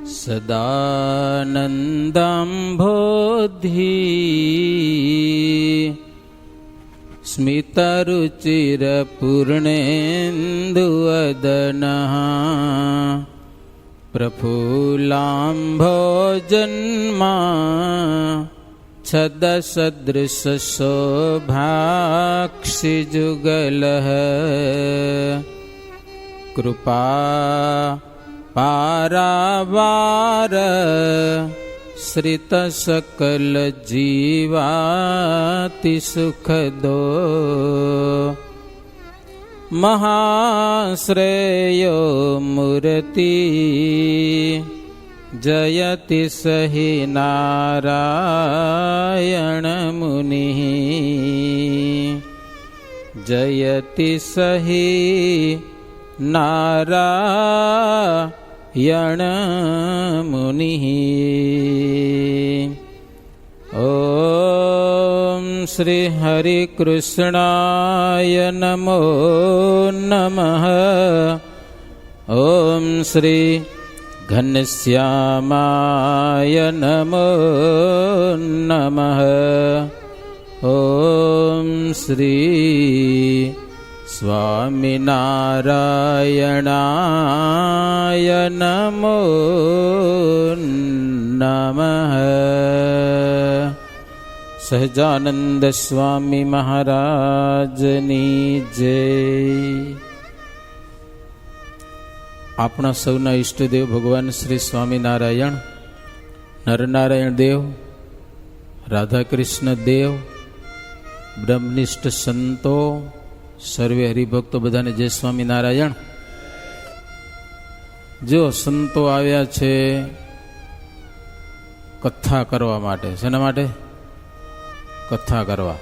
સદાનંદાંભોધિ સ્મિતરુચિરપૂર્ણેન્દુવદનઃ પ્રફુલ્લાંભોજન્મા છદસદૃશશોભાક્ષિજુગલઃ કૃપા પારાવાર શ્રિત સકલ જીવાતિ સુખદો મહાશ્રેયો મૂર્તિ જયતિ સહિ નારાયણ મુનિ જયતિ સહિ નારાયણ મુનિ. ઓમ શ્રી હરિ કૃષ્ણાય નમો નમઃ. ઓમ શ્રી ઘનશ્યામાય નમો નમઃ. ઓમ શ્રી સ્વામિનારાયણાય નમો નમઃ. સહજાનંદ સ્વામી મહારાજની જય. આપણા સૌના ઈષ્ટદેવ ભગવાન શ્રી સ્વામિનારાયણ, નરનારાયણ દેવ, રાધાકૃષ્ણ દેવ, બ્રહ્મનિષ્ઠ સંતો, સર્વે હરિભક્તો બધાને જય સ્વામિનારાયણ. જો સંતો આવ્યા છે કથા કરવા માટે. શેના માટે? કથા કરવા.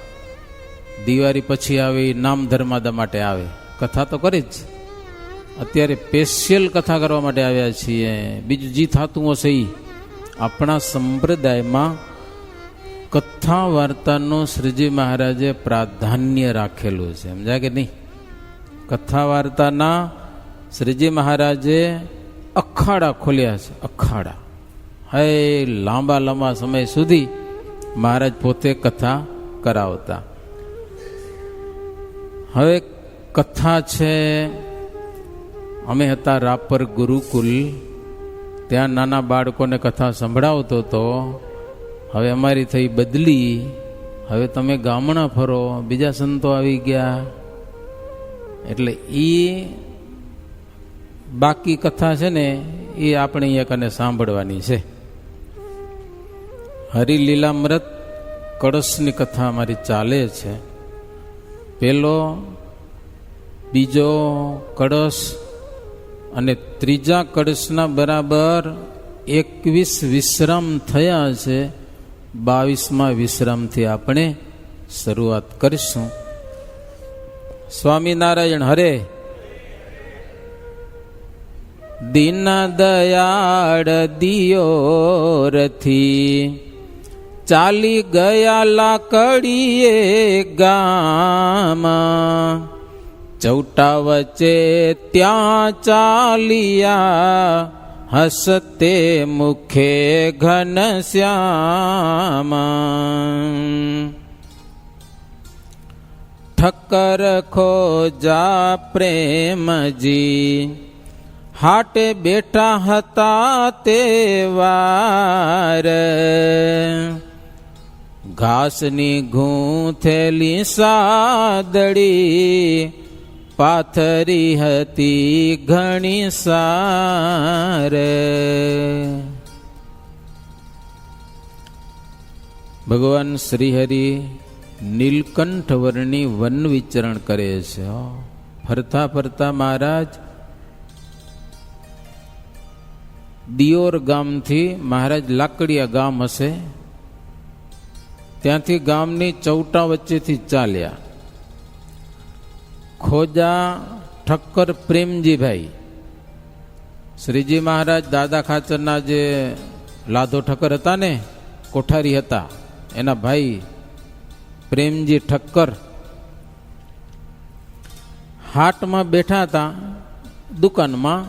દિવાળી પછી આવે, નામ ધર્માદા માટે આવે, કથા તો કરી જ. અત્યારે સ્પેશિયલ કથા કરવા માટે આવ્યા છીએ. બીજું જે થતું હશે એ આપણા સંપ્રદાયમાં કથા વાર્તાનું શ્રીજી મહારાજે પ્રાધાન્ય રાખેલું છે. સમજાય કે નહીં? કથા વાર્તાના શ્રીજી મહારાજે અખાડા ખોલ્યા છે. અખાડા. હે લાંબા લાંબા સમય સુધી મહારાજ પોતે કથા કરાવતા. હવે કથા છે. અમે હતા રાપર ગુરુકુલ, ત્યાં નાના બાળકોને કથા સંભળાવતો હતો. હવે અમારી થઈ બદલી. હવે તમે ગામડા ફરો, બીજા સંતો આવી ગયા, એટલે એ બાકી કથા છે ને એ આપણે અહીંયા કને સાંભળવાની છે. હરિલીલામૃત કળશની કથા અમારી ચાલે છે. પેલો, બીજો કળશ અને ત્રીજા કળશના બરાબર 21 વિશ્રામ થયા છે. 22મા વિશ્રામથી આપણે શરૂઆત કરીશું. સ્વામિનારાયણ હરે. દીન દયાળ દિયોરથી ચાલી ગયા લાકડીએ ગામ. ચૌટા વચ્ચે ત્યાં ચાલિયા હસતે મુખે ઘનશ્યામ. ઠક્કર ખોજા પ્રેમજી હાટે બેઠા હતા તે વાર. ઘાસની ગૂંથેલી સાદડી પાથરી હતી ઘણી સાર. ભગવાન શ્રીહરિ નીલકંઠ વર્ણી વન વિચરણ કરે છે. ફરતા ફરતા મહારાજ દિયોર ગામથી, મહારાજ લાકડિયા ગામ હશે, ત્યાંથી ગામની ચૌટા વચ્ચેથી ચાલ્યા. ખોજા ઠક્કર પ્રેમજીભાઈ, શ્રીજી મહારાજ દાદા ખાચરના જે લાધો ઠક્કર હતા ને, કોઠારી હતા, એના ભાઈ પ્રેમજી ઠક્કર હાટમાં બેઠા હતા દુકાનમાં,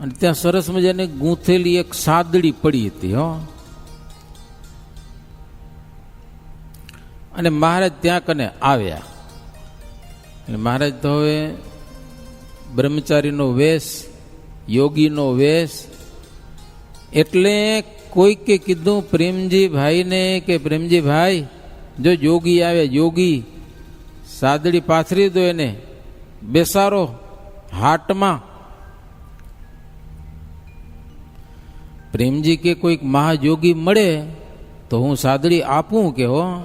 અને ત્યાં સરસ મજાની ગૂંથેલી એક સાદડી પડી હતી હો. અને મહારાજ ત્યાં કને આવ્યા. એટલે મહારાજ તો હવે બ્રહ્મચારીનો વેશ, યોગીનો વેશ, એટલે કોઈકે કીધું પ્રેમજી ભાઈને કે પ્રેમજી ભાઈ જો યોગી આવે, યોગી સાદડી પાથરી દો, એને બેસારો હાટમાં. પ્રેમજી કે કોઈક મહાયોગી મળે તો હું સાદડી આપું કે હો,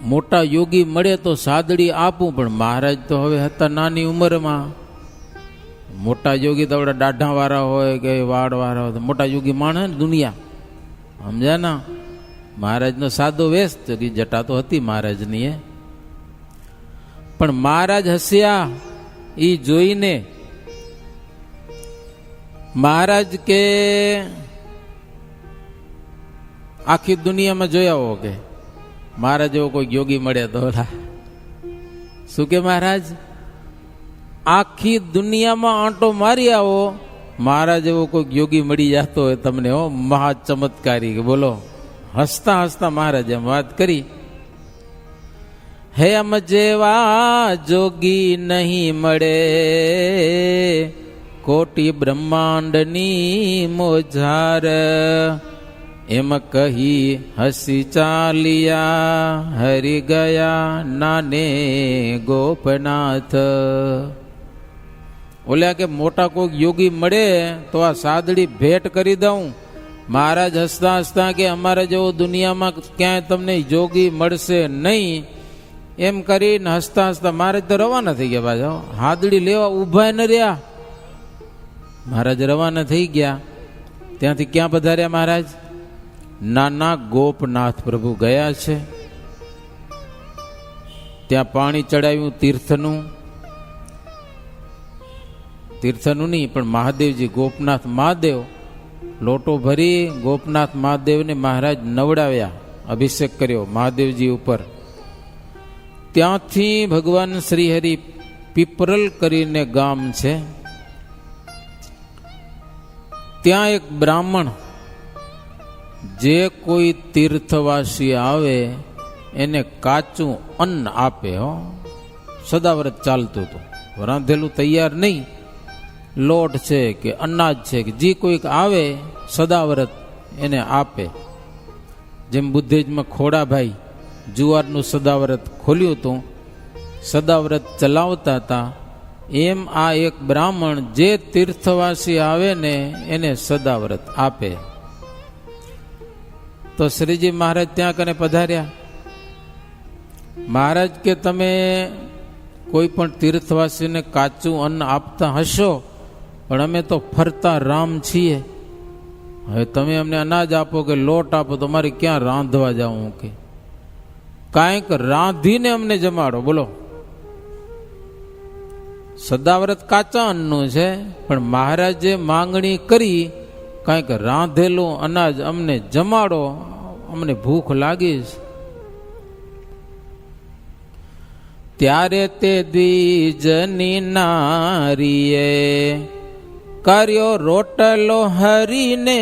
મોટા યોગી મળે તો સાદડી આપું. પણ મહારાજ તો હવે હતા નાની ઉંમરમાં. મોટા યોગી તો આપણા દાઢા વાળા હોય કે વાળ વાળા હોય, મોટા યોગી માણે ને દુનિયા, સમજ્યા ના. મહારાજનો સાદો વેશ તો જટા તો હતી મહારાજની. પણ મહારાજ હસ્યા એ જોઈને. મહારાજ કે આખી દુનિયામાં જોયા હો કે મહારાજ એવો કોઈ યોગી મળે તો શું કે મહારાજ આખી દુનિયામાં આંટો મારી આવો, મહારાજ એવો કોઈ યોગી મળી જતો હોય તમને હો, મહા ચમત્કારી. બોલો, હસતા હસતા મહારાજ એમ વાત કરી. હે અમ જેવા જોગી નહીં મળે, કોટી બ્રહ્માંડની મોજાર. એમ કહી હસી ચાલિયા હરી ગયા નાને ગોપનાથ. ઓલ્યા કે મોટા કોઈક યોગી મળે તો આ સાદડી ભેટ કરી દઉં. મહારાજ હસતા હસતા કે અમારે જેવો દુનિયામાં ક્યાંય તમને યોગી મળશે નહીં. એમ કરીને હસતા હસતા મહારાજ તો રવાના થઈ ગયા. પાછા હાદડી લેવા ઊભા ન રહ્યા. મહારાજ રવાના થઈ ગયા. ત્યાંથી ક્યાં પધાર્યા મહારાજ? નાના ગોપનાથ પ્રભુ ગયા છે. ત્યાં પાણી ચડાવ્યું તીર્થનું. તીર્થનું નહીં પણ મહાદેવજી, ગોપનાથ મહાદેવ, લોટો ભરી ગોપનાથ મહાદેવને મહારાજ નવડાવ્યા, અભિષેક કર્યો મહાદેવજી ઉપર. ત્યાંથી ભગવાન શ્રીહરિ પીપરલ કરીને ગામ છે, ત્યાં એક બ્રાહ્મણ જે કોઈ તીર્થવાસી આવે એને કાચું અન્ન આપે હો. સદાવ્રત ચાલતું હતું, રાંધેલું તૈયાર નહીં, લોટ છે કે અનાજ છે કે જે કોઈક આવે સદાવ્રત એને આપે. જેમ બુદ્ધેજમાં ખોડાભાઈ જુવારનું સદાવ્રત ખોલ્યું હતું, સદાવ્રત ચલાવતા હતા, એમ આ એક બ્રાહ્મણ જે તીર્થવાસી આવે ને એને સદાવ્રત આપે. તો શ્રીજી મહારાજ ત્યાં કને પધાર્યા. મહારાજ કે તમે કોઈ પણ તીર્થવાસીને કાચું અન્ન આપતા હશો, પણ અમે તો ફરતા રામ છીએ. હવે તમે અમને અનાજ આપો કે લોટ આપો તો મારે ક્યાં રાંધવા જાઉં? કે કાંઈક રાંધીને અમને જમાડો. બોલો, સદાવ્રત કાચા અન્નનું છે, પણ મહારાજે માંગણી કરી કાંઈક રાંધેલું અનાજ અમને જમાડો, અમને ભૂખ લાગી છે. ત્યારે તે દ્વિજની નારીએ કર્યો રોટલો હરીને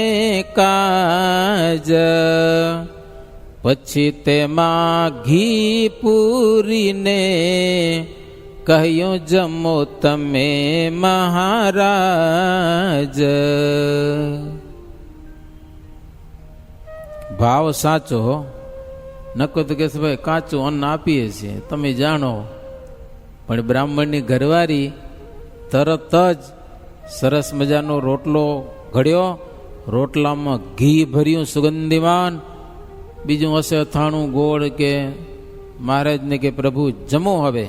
કાજ. પછી તેમાં ઘી પૂરીને કહ્યું જમો તમે મહારાજ. ભાવ સાચો, નકો તો કે ભાઈ કાચું અન્ન આપીએ છીએ તમે જાણો. પણ બ્રાહ્મણની ઘરવાળી તરત જ સરસ મજાનો રોટલો ઘડ્યો, રોટલામાં ઘી ભર્યું સુગંધીમાન, બીજું હશે અથાણું ગોળ કે મહારાજને કે પ્રભુ જમો હવે.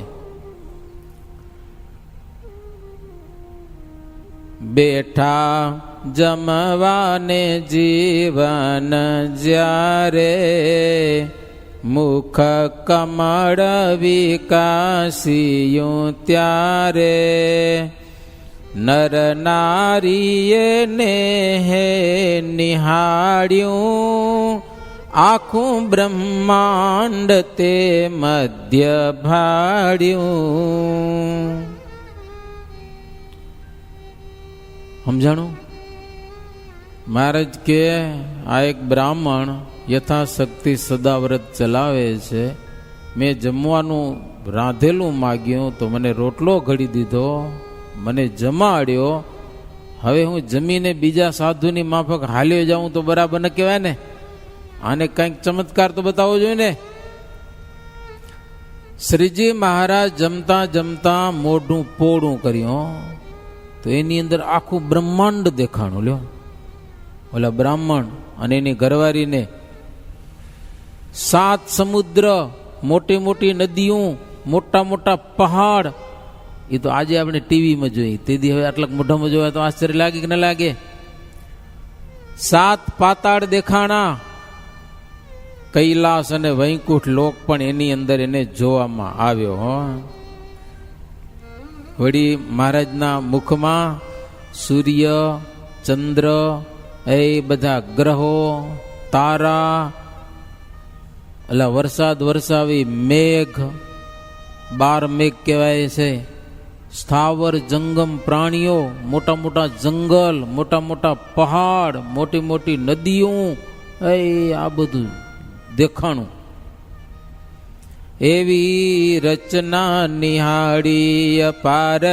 બેઠા જમવાને જીવન જ્યારે, મુખ કમળ વિકાસિયું ત્યારે. નર નારીએ ને હે નિહાળ્યું, આખું બ્રહ્માંડ તે મધ્ય ભાડ્યું. સમજાણું? મહારાજ કે આ એક બ્રાહ્મણ યથાશક્તિ સદાવ્રત ચલાવે છે. મેં જમવાનું રાંધેલું માગ્યું તો મને રોટલો ઘડી દીધો, મને જમાડ્યો. હવે હું જમીને બીજા સાધુની માફક હાલ્યો જાઉં તો બરાબર ન કહેવાય ને? આને કંઈક ચમત્કાર તો બતાવવો જોઈએ ને. શ્રીજી મહારાજ જમતા જમતા મોઢું પોળું કર્યું તો એની અંદર આખું બ્રહ્માંડ દેખાણું. લ્યો, ઓલા બ્રાહ્મણ અને એની ઘરવાળીને 7 સમુદ્ર, મોટી મોટી નદીઓ, મોટા મોટા પહાડ, એ તો આજે આપણે ટીવીમાં જોઈએ, તેથી હવે આટલા મોઢામાં જોયા તો આશ્ચર્ય લાગે કે ન લાગે? 7 પાતાળ દેખાણા, કૈલાસ અને વૈકુંઠ લોક પણ એની અંદર એને જોવામાં આવ્યો. હો, વળી મહારાજના મુખમાં સૂર્ય, ચંદ્ર, એ બધા ગ્રહો, તારા, એટલે વરસાદ વરસાવી મેઘ, 12 મેઘ કહેવાય છે, સ્થાવર જંગમ પ્રાણીઓ, મોટા મોટા જંગલ, મોટા મોટા પહાડ, મોટી મોટી નદીઓ, આ બધું દેખાણું. એવી રચના નિહાળી અપાર,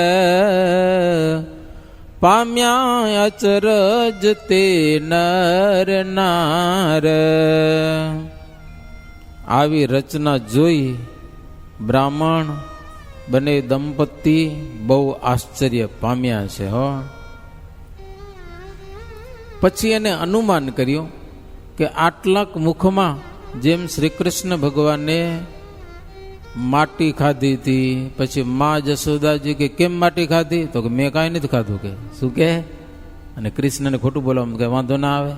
પામ્યા અચરજ તે નર નાર. આવી રચના જોઈ બ્રાહ્મણ બંને દંપતી બહુ આશ્ચર્ય પામ્યા છે. હો, પછી એને અનુમાન કર્યું કે આટલાક મુખમાં જેમ શ્રી કૃષ્ણ ભગવાને માટી ખાધી હતી, પછી મા જશોદાજી કે કેમ માટી ખાધી? તો કે મેં કાંઈ નથી ખાધું. કે શું કે? અને કૃષ્ણને ખોટું બોલવા કે વાંધો ના આવે,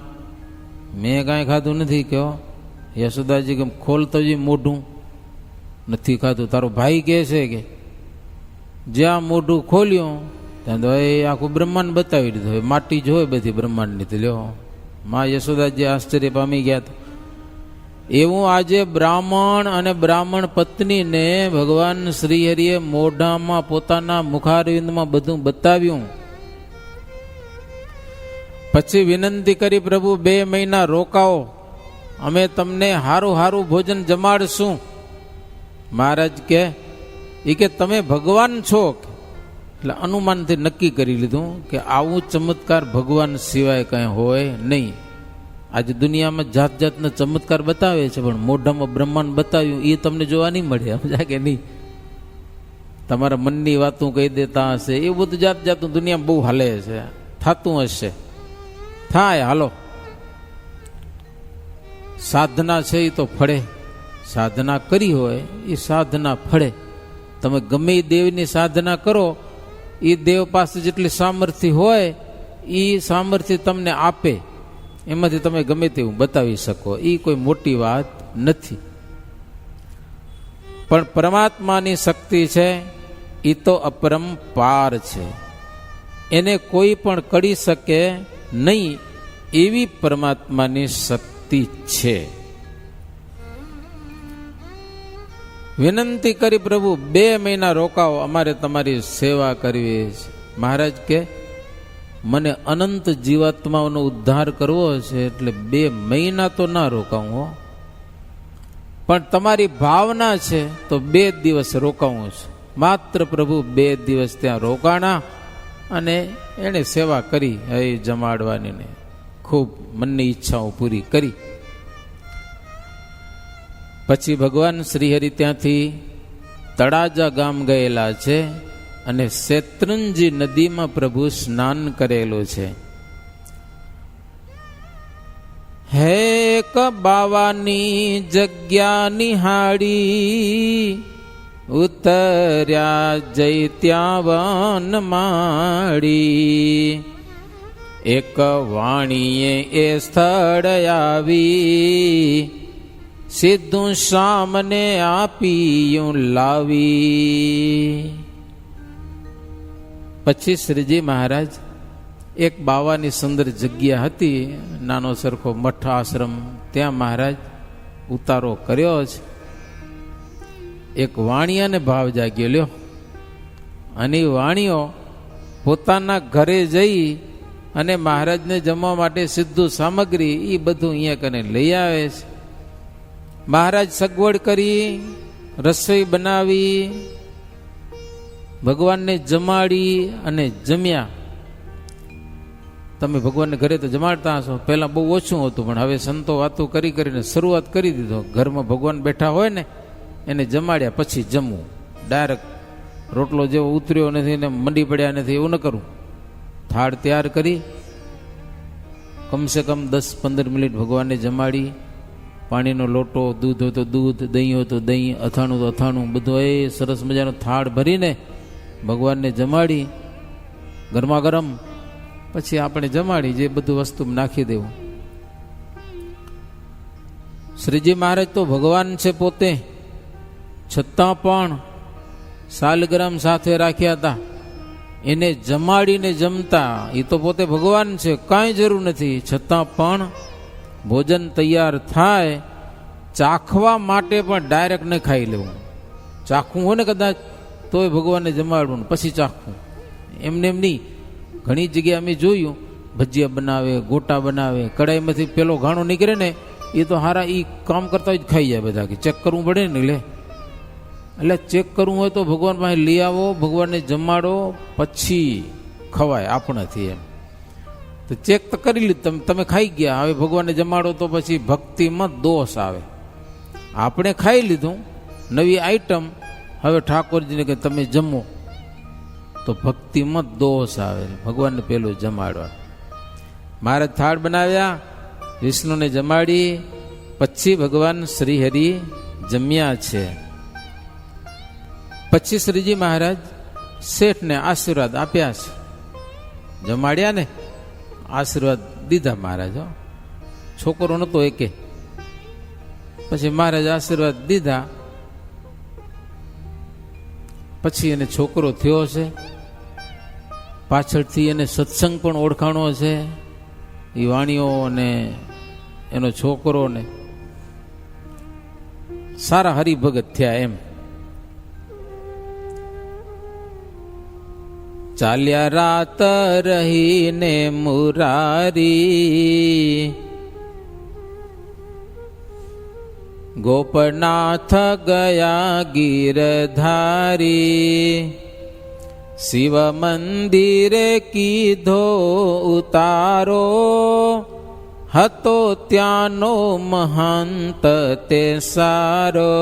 મેં કાંઈ ખાધું નથી. કહો યશોદાજી કે ખોલતો જ મોઢું, નથી ખાધું. તારો ભાઈ કહે છે કે જ્યાં મોઢું ખોલ્યું ત્યાં તો એ આખું બ્રહ્માંડ બતાવી દીધું. હવે માટી જોઈ બધી બ્રહ્માંડની. તો લ્યો, મા યશોદાજી આશ્ચર્ય પામી ગયા. એવું આજે બ્રાહ્મણ અને બ્રાહ્મણ પત્નીને ભગવાન શ્રી હરિએ મોઢામાં પોતાના મુખારવિંદમાં બધું બતાવ્યું. પછી વિનંતી કરી, પ્રભુ 2 મહિના રોકાઓ, અમે તમને હારું હારું ભોજન જમાડશું. મહારાજ કે તમે ભગવાન છો. એટલે અનુમાનથી નક્કી કરી લીધું કે આવું ચમત્કાર ભગવાન સિવાય કઈ હોય નહીં. આજે દુનિયામાં જાત જાતના ચમત્કાર બતાવે છે, પણ મોઢામાં બ્રહ્માંડ બતાવ્યું એ તમને જોવા નહીં મળે. સમજાય કે નહીં? તમારા મનની વાતો કહી દેતા હશે, એ બધું જાત જાતનું દુનિયામાં બહુ હાલે છે, થતું હશે. થાય, હાલો. સાધના છે એ તો ફળે, સાધના કરી હોય એ સાધના ફળે. તમે ગમે એ દેવની સાધના કરો, એ દેવ પાસે જેટલી સામર્થ્ય હોય એ સામર્થ્ય તમને આપે, એમાંથી તમે ગમે તેવું બતાવી શકો. એ કોઈ મોટી વાત નથી. પણ પરમાત્માની શક્તિ છે એ તો અપરંપાર છે, એને કોઈ પણ કરી શકે નહીં એવી પરમાત્માની શક્તિ છે. વિનંતી કરી, પ્રભુ 2 મહિના રોકાવો, અમારે તમારી સેવા કરવી છે. મહારાજ કે મને અનંત જીવાત્માઓનો ઉદ્ધાર કરવો છે, એટલે 2 મહિના તો ના રોકાવું, પણ તમારી ભાવના છે તો 2 દિવસ રોકાવું છે. માત્ર પ્રભુ 2 દિવસ ત્યાં રોકાણા અને એને સેવા કરી, એ જમાડવાની ને ખૂબ મનની ઈચ્છાઓ પૂરી કરી. પછી ભગવાન શ્રીહરિ ત્યાંથી તળાજા ગામ ગયેલા છે અને શેત્રુંજી નદીમાં પ્રભુ સ્નાન કરેલું છે. હે કબાવાની જગ્યા નિહાળી, ઉતર્યા જૈત્યાવન માળી. એક વાણીએ એ સ્થળ આવી, સીધું સામને આપીયું લાવી. પછી શ્રીજી મહારાજ એક બાવાની સુંદર જગ્યા હતી, નાનો સરખો મઠ આશ્રમ, ત્યાં મહારાજ ઉતારો કર્યો છે. એક વાણિયાને ભાવ જાગ્યો. લ્યો, અને વાણિયો પોતાના ઘરે જઈ અને મહારાજને જમવા માટે સીધું સામગ્રી એ બધું અહીંયા કને લઈ આવે છે. મહારાજ સગવડ કરી, રસોઈ બનાવી, ભગવાનને જમાડી અને જમ્યા. તમે ભગવાનને ઘરે તો જમાડતા હશો, પહેલા બહુ ઓછું હતું, પણ હવે સંતો વાતો કરી કરીને શરૂઆત કરી દીધો. ઘરમાં ભગવાન બેઠા હોય ને એને જમાડ્યા પછી જમવું. ડાયરેક્ટ રોટલો જેવો ઉતર્યો નથી ને મંડી પડ્યા નથી એવું ન કરવું. થાળ તૈયાર કરી કમસે કમ 10-15 મિનિટ ભગવાનને જમાડી, પાણીનો લોટો, દૂધ હોય તો દૂધ, દહીં હોય તો દહીં, અથાણું તો અથાણું, બધું એ સરસ મજાનો થાળ ભરીને ભગવાનને જમાડી ગરમા ગરમ. પછી આપણે જમાડી જે બધું વસ્તુ નાખી દેવું. શ્રીજી મહારાજ તો ભગવાન છે પોતે, છતાં પણ સાલગ્રામ સાથે રાખ્યા હતા. એને જમાડીને જમતા. એ તો પોતે ભગવાન છે, કાંઈ જરૂર નથી, છતાં પણ ભોજન તૈયાર થાય ચાખવા માટે પણ ડાયરેક્ટ નહીં ખાઈ લેવું. ચાખવું હોય ને કદાચ તોય ભગવાનને જમાડવું પછી ચાખવું, એમને એમ નહીં. ઘણી જગ્યાએ અમે જોયું, ભજીયા બનાવે, ગોટા બનાવે, કડાઈમાંથી પેલો ઘાણો નીકળે ને એ તો હારા એ કામ કરતા જ ખાઈ જાય બધા. કે ચેક કરવું પડે ને, લે એટલે ચેક કરવું હોય તો ભગવાન પાસે લઈ આવો, ભગવાનને જમાડો, પછી ખવાય આપણાથી. એમ તો ચેક તો કરી લીધું, તમે ખાઈ ગયા, હવે ભગવાનને જમાડો તો પછી ભક્તિમાં દોષ આવે. આપણે ખાઈ લીધું નવી આઈટમ, હવે ઠાકોરજીને કે તમે જમો તો ભક્તિમાં દોષ આવે. ભગવાનને પેલું જમાડવા. મહારાજ થાળ બનાવ્યા, વિષ્ણુને જમાડી, પછી ભગવાન શ્રી હરિ જમ્યા છે. પછી શ્રીજી મહારાજ શેઠને આશીર્વાદ આપ્યા છે. જમાડ્યા ને આશીર્વાદ દીધા મહારાજ. છોકરો નતો એકે. પછી મહારાજ આશીર્વાદ દીધા. પછી એને છોકરો થયો છે. પાછળથી એને સત્સંગ પણ ઓળખાણો છે. એ વાણીઓ ને એનો છોકરો ને સારા હરિભગત થયા. એમ ચાલ્યા રાત રહીને મુરારી, ગોપનાથ ગયા ગીરધારી, શિવ મંદિરે કીધો ઉતારો, હતો ત્યાંનો મહંત તે સારો,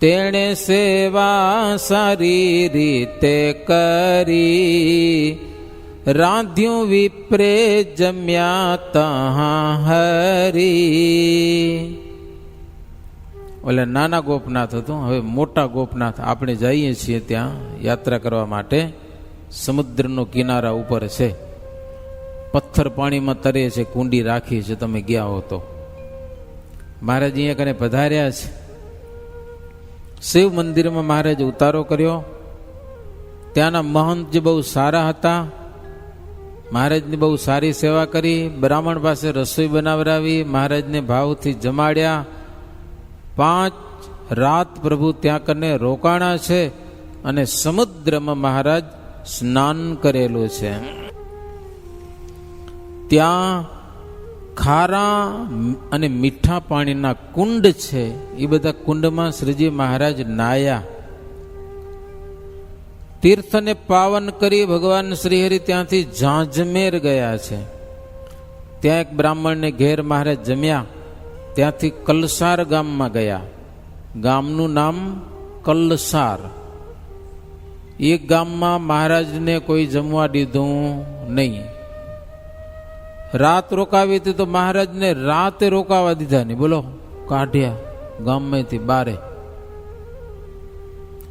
તેણે સેવા સારી રીતે કરી, રાંધ્યું વિપ્રે જમ્યા તહાં હરી. ઓલે નાના ગોપનાથ હતું, હવે મોટા ગોપનાથ. આપણે જઈએ છીએ ત્યાં યાત્રા કરવા માટે. સમુદ્રનો કિનારા ઉપર છે, પથ્થર પાણીમાં તરે છે, કુંડી રાખી છે. તમે ગયા હો તો મહારાજ અહીંયા કને પધાર્યા છે. શિવ મંદિરમાં મહારાજ ઉતારો કર્યો. ત્યાંના મહંત જે બહુ સારા હતા, મહારાજની બહુ સારી સેવા કરી. બ્રાહ્મણ પાસે રસોઈ બનાવરાવી, મહારાજને ભાવથી જમાડ્યા. 5 રાત પ્રભુ ત્યાં કને રોકાણા છે. અને સમુદ્રમાં મહારાજ સ્નાન કરેલું છે. ત્યાં ખારા અને મીઠા પાણીના કુંડ છે. એ બધા કુંડમાં શ્રીજી મહારાજ નાયા. તીર્થને પાવન કરી ભગવાન શ્રીહરિ ત્યાંથી ઝાંઝમેર ગયા છે. ત્યાં એક બ્રાહ્મણને ઘેર મહારાજ જમ્યા. ત્યાંથી કલસાર ગામમાં ગયા. ગામનું નામ કલસાર. એ ગામમાં મહારાજને કોઈ જમવા દીધું નહીં. રાત રોકાવી હતી તો મહારાજને રાતે રોકાવા દીધા નહીં. બોલો, કાઢ્યા ગામમાંથી બારે.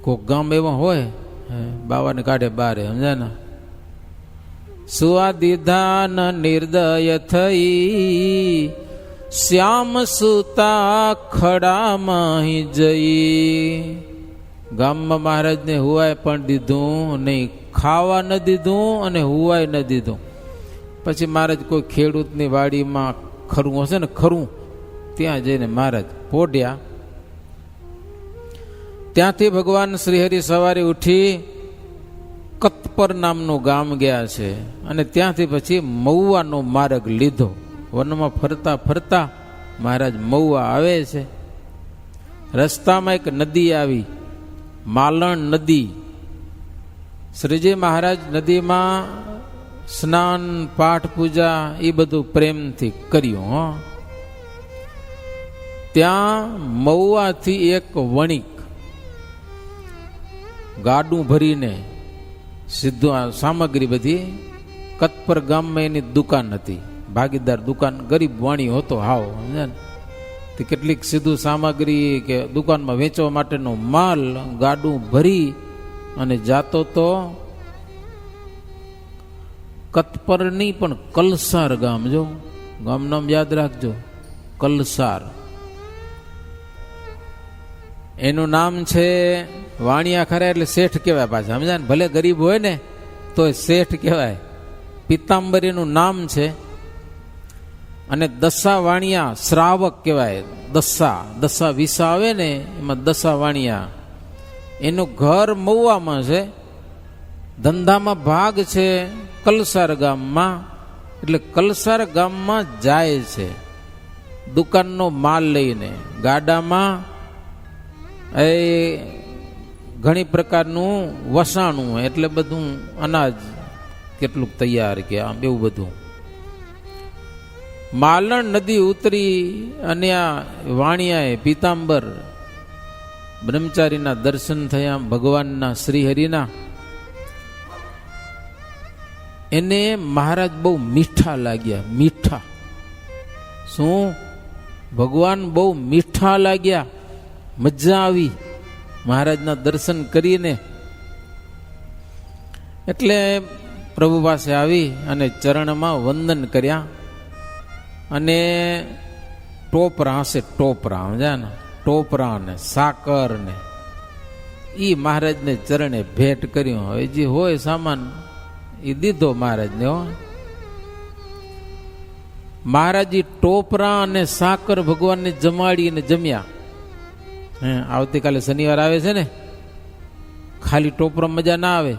કોઈક ગામ એવા હોય બાવાને કાઢે બારે, સમજાય ને. સુવા દીધા ન નિર્દય થઈ, શ્યામ સુતા ખડામાં જઈ. ગામમાં મહારાજને હુવાય પણ દીધું નહીં, ખાવા ન દીધું અને હુવાય ન દીધું. પછી મહારાજ કોઈ ખેડૂતની વાડીમાં ખરું હશે ને, ખરું ત્યાં જઈને મહારાજ પોઢ્યા. ત્યાંથી ભગવાન શ્રીહરિ સવારે ઉઠી કતપર નામનું ગામ ગયા છે અને ત્યાંથી પછી મહુવાનો માર્ગ લીધો. વનમાં ફરતા ફરતા મહારાજ મહુવા આવે છે. રસ્તામાં એક નદી આવી, માલણ નદી. શ્રીજી મહારાજ નદીમાં સ્નાન પાઠ પૂજા એ બધું પ્રેમથી કર્યું. ત્યાં મહુવાથી એક વણિક ગાડું ભરીને સીધું સામગ્રી બધી કતપર ગામમાં એની દુકાન હતી, ભાગીદાર દુકાન, ગરીબ વાણી હતો હાવ. તે કેટલીક સીધું સામગ્રી કે દુકાનમાં વેચવા માટેનો માલ ગાડું ભરી અને જાતો તો કતપરની પણ કલસાર ગામ. જો ગામ નામ યાદ રાખજો, કલસાર. એનું નામ છે વાણિયા ખરા એટલે શેઠ કહેવાય પાછા, સમજા ને. ભલે ગરીબ હોય ને તો શેઠ કહેવાય. પિતાંબર એનું નામ છે. અને દસા વાણિયા શ્રાવક કહેવાય. દસા વિસા આવે ને એમાં દસા વાણિયા. એનું ઘર મહુવામાં છે. ધંધામાં ભાગ છે કલસાર ગામમાં. એટલે કલસાર ગામમાં જાય છે દુકાનનો માલ લઈને. ગાડામાં એ ઘણી પ્રકારનું વસાણું, એટલે બધું અનાજ કેટલુંક તૈયાર કે આમ એવું બધું. માલણ નદી ઉતરી અને આ વાણિયાએ પીતાંબર બ્રહ્મચારીના દર્શન થયા, ભગવાનના શ્રીહરિના. એને મહારાજ બહુ મીઠા લાગ્યા. મીઠા શું? ભગવાન બહુ મીઠા લાગ્યા. મજા આવી મહારાજના દર્શન કરીને. એટલે પ્રભુ પાસે આવી અને ચરણમાં વંદન કર્યા. અને ટોપરા હશે, ટોપરા સમજ્યા ને, ટોપરા ને સાકર ને એ મહારાજને ચરણે ભેટ કર્યું. હવે જે હોય સામાન એ દીધો મહારાજને. મહારાજી ટોપરા અને સાકર ભગવાનને જમાડી અને જમ્યા. આવતીકાલે શનિવાર આવે છે ને, ખાલી ટોપરા મજા ના આવે.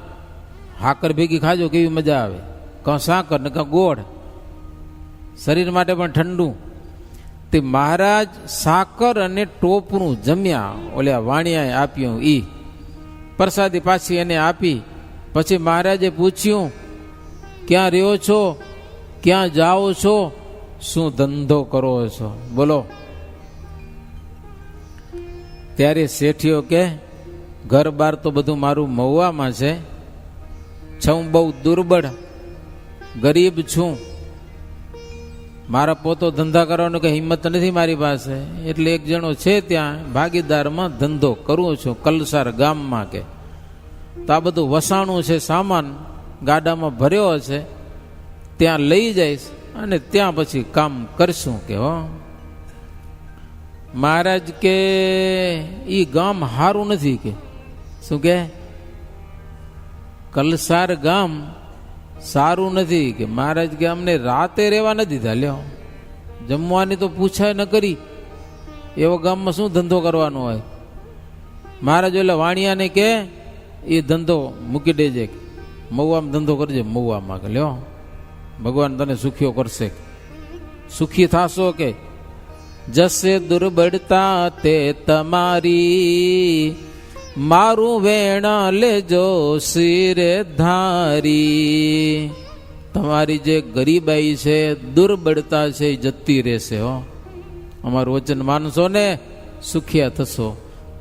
હાકર ભેગી ખાજો કેવી મજા આવે. કાં સાકર ને કાં ગોળ, શરીર માટે પણ ઠંડુ. તે મહારાજ સાકર અને ટોપરું જમ્યા. ઓલ્યા વાણિયાએ આપ્યું ઈ પ્રસાદી પાછી એને આપી. પછી મહારાજે પૂછ્યું, ક્યાં રહ્યો છો, ક્યાં જાઓ છો, શું ધંધો કરો છો, બોલો. ત્યારે શેઠિયો કે ઘર બાર તો બધું મારું મહુવામાં છે. હું બહુ દુર્બળ ગરીબ છું. મારા પોતો ધંધા કરવાનો કઈ હિંમત નથી મારી પાસે. એટલે એક જણો છે ત્યાં ભાગીદારમાં ધંધો કરું છું કલસાર ગામમાં. કે તો આ બધું વસાણું છે, સામાન ગાડામાં ભર્યો છે, ત્યાં લઈ જઈશ અને ત્યાં પછી કામ કરશું. કે મહારાજ કે ઈ ગામ હારું નથી. કે શું કે કલસાર ગામ સારું નથી. કે મહારાજ કે અમને રાતે રહેવા નથી દીધા. લ્યો, જમવાની તો પૂછાય ન કરી. એવો ગામમાં શું ધંધો કરવાનો હોય. મહારાજ એટલે વાણિયાને કે એ ધંધો મૂકી દેજે, મહુવામાં ધંધો કરજે. મહુવામાં કે લ્યો, ભગવાન તને સુખીઓ કરશે. સુખી થાશો. કે જસે દુર્બળતા તે તમારી, મારું વેણા લેજો શિરે ધારી. તમારી જે ગરીબાઈ છે, દુર્બળતા છે, એ જતી રહેશે. અમારું વચન માનશો ને સુખિયા થશો.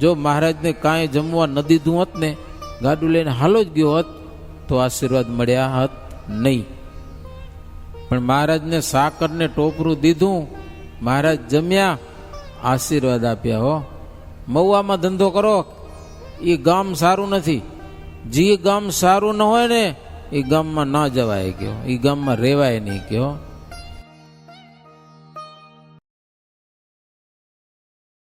જો મહારાજને કાંઈ જમવા ન દીધું હોત ને, ગાડું લઈને હાલો જ ગયો હોત તો આશીર્વાદ મળ્યા હોત નહીં. પણ મહારાજને સાકરને ટોપરું દીધું, મહારાજ જમ્યા, આશીર્વાદ આપ્યા. મહુવામાં ધંધો કરો, એ ગામ સારું નથી. જે ગામ સારું ન હોય ને એ ગામમાં ના જવાય. કયો એ ગામમાં રહેવાય નહીં. કયો